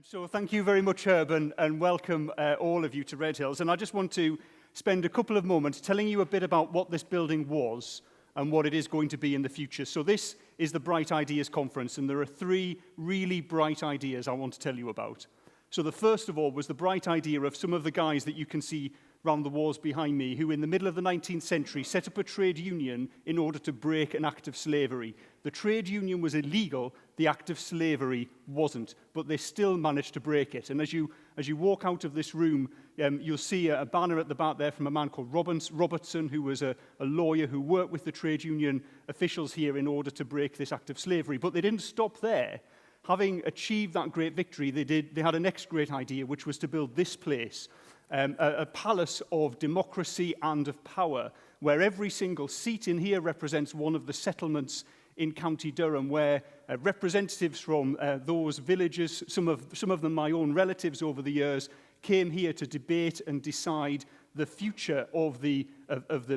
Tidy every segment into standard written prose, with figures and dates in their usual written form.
So thank you very much, Herb, and welcome all of you to Redhills. And I just want to spend a couple of moments telling you a bit about what this building was and what it is going to be in the future. So this is the Bright Ideas Conference, and there are three really bright ideas I want to tell you about. So the first of all was the bright idea of some of the guys that you can see round the walls behind me, who in the middle of the 19th century set up a trade union in order to break an act of slavery. The trade union was illegal, the act of slavery wasn't, but they still managed to break it. And as you walk out of this room, you'll see a banner at the back there from a man called Robertson, who was a lawyer who worked with the trade union officials here in order to break this act of slavery. But they didn't stop there. Having achieved that great victory, they had a next great idea, which was to build this place, a palace of democracy and of power, where every single seat in here represents one of the settlements in County Durham, where representatives from those villages, some of them my own relatives over the years, came here to debate and decide the future of the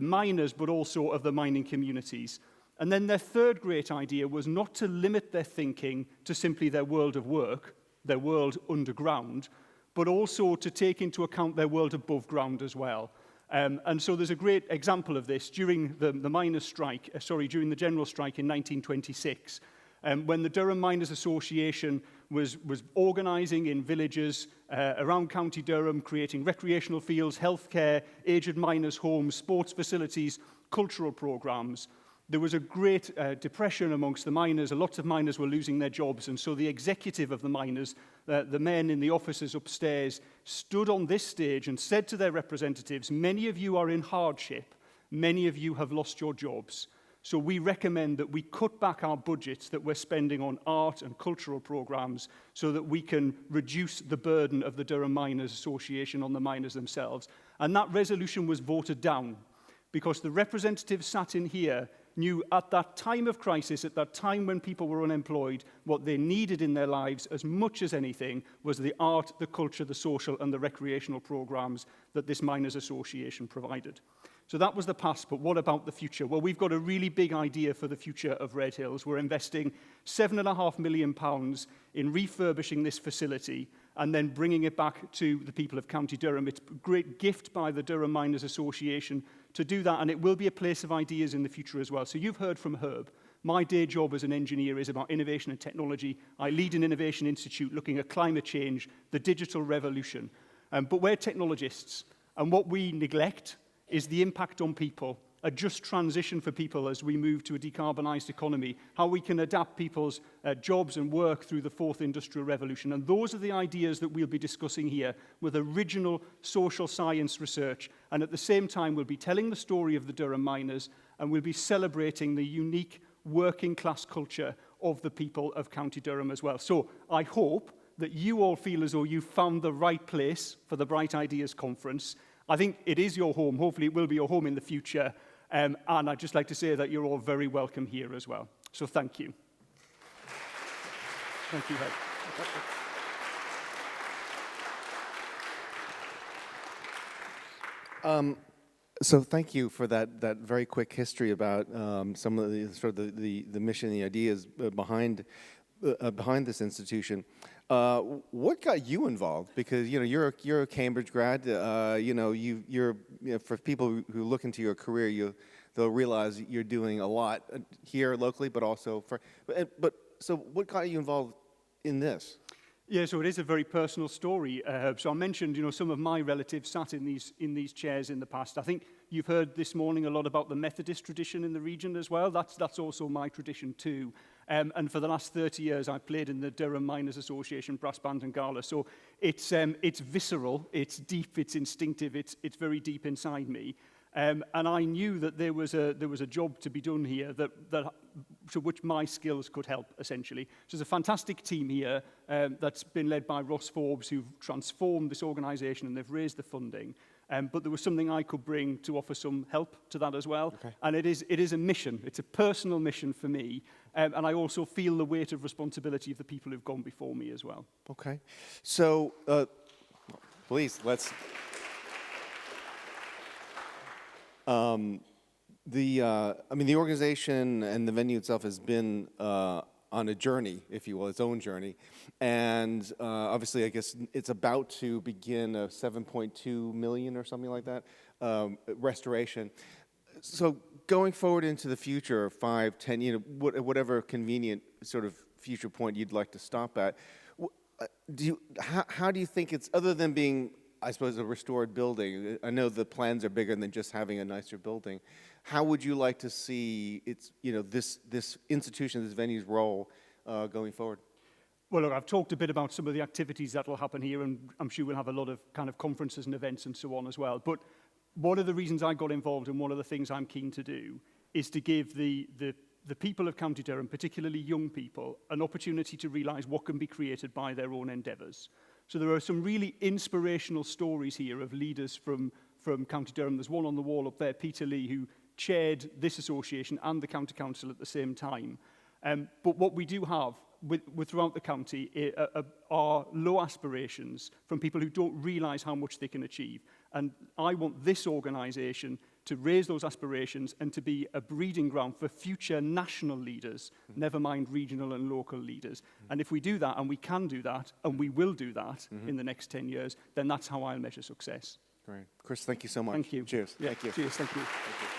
miners, but also of the mining communities. And then their third great idea was not to limit their thinking to simply their world of work, their world underground, but also to take into account their world above ground as well. And so there's a great example of this during the miners' strike, during the general strike in 1926, when the Durham Miners Association was organising in villages around County Durham, creating recreational fields, healthcare, aged miners' homes, sports facilities, cultural programmes. There was a great depression amongst the miners. A lot of miners were losing their jobs, and so the executive of the miners, the men in the offices upstairs, stood on this stage and said to their representatives, "Many of you are in hardship. Many of you have lost your jobs. So we recommend that we cut back our budgets that we're spending on art and cultural programs so that we can reduce the burden of the Durham Miners Association on the miners themselves." And that resolution was voted down because the representatives sat in here knew at that time of crisis, at that time when people were unemployed, what they needed in their lives as much as anything was the art, the culture, the social and the recreational programs that this Miners Association provided. So that was the past, but what about the future? Well, we've got a really big idea for the future of Redhills. We're investing £7.5 million in refurbishing this facility and then bringing it back to the people of County Durham. It's a great gift by the Durham Miners Association to do that, and it will be a place of ideas in the future as well. So you've heard from Herb. My day job as an engineer is about innovation and technology. I lead an innovation institute looking at climate change, the digital revolution. But we're technologists, and what we neglect is the impact on people, a just transition for people as we move to a decarbonised economy, how we can adapt people's jobs and work through the fourth industrial revolution. And those are the ideas that we'll be discussing here with original social science research. And at the same time, we'll be telling the story of the Durham miners, and we'll be celebrating the unique working class culture of the people of County Durham as well. So I hope that you all feel as though you've found the right place for the Bright Ideas Conference. I think it is your home. Hopefully it will be your home in the future. And I'd just like to say that you're all very welcome here as well. So thank you. Thank you, Ed. So thank you for that very quick history about some of the mission, the ideas behind this institution. What got you involved? Because you're a Cambridge grad. You're for people who look into your career, they'll realize you're doing a lot here locally, but also so what got you involved in this? Yeah, so it is a very personal story. So I mentioned, some of my relatives sat in these chairs in the past. I think you've heard this morning a lot about the Methodist tradition in the region as well. That's also my tradition too. And for the last 30 years, I've played in the Durham Miners Association brass band and gala. So it's visceral, it's deep, it's instinctive, it's very deep inside me. And I knew that there was a job to be done here to which my skills could help, essentially. So there's a fantastic team here that's been led by Ross Forbes, who've transformed this organisation and they've raised the funding. But there was something I could bring to offer some help to that as well. Okay. And it is a mission. It's a personal mission for me. And I also feel the weight of responsibility of the people who've gone before me as well. Okay. So, please, let's... the organization and the venue itself has been on a journey, if you will, its own journey. And obviously, I guess it's about to begin a 7.2 million or something like that restoration. So going forward into the future, 5, 10, whatever convenient sort of future point you'd like to stop at, how do you think it's, other than being, I suppose, a restored building? I know the plans are bigger than just having a nicer building. How would you like to see its, this institution, this venue's role going forward? Well, look, I've talked a bit about some of the activities that will happen here, and I'm sure we'll have a lot of kind of conferences and events and so on as well. But one of the reasons I got involved and one of the things I'm keen to do is to give the people of County Durham, particularly young people, an opportunity to realise what can be created by their own endeavours. So there are some really inspirational stories here of leaders from County Durham. There's one on the wall up there, Peter Lee, who chaired this association and the County Council at the same time. But what we do have with throughout the county are low aspirations from people who don't realise how much they can achieve. And I want this organisation to raise those aspirations and to be a breeding ground for future national leaders, never mind regional and local leaders. And if we do that, and we can do that, and we will do that in the next 10 years, then that's how I'll measure success. Great. Chris, thank you so much. Thank you. Cheers. Yeah, Thank you. Cheers. Thank you. Thank you.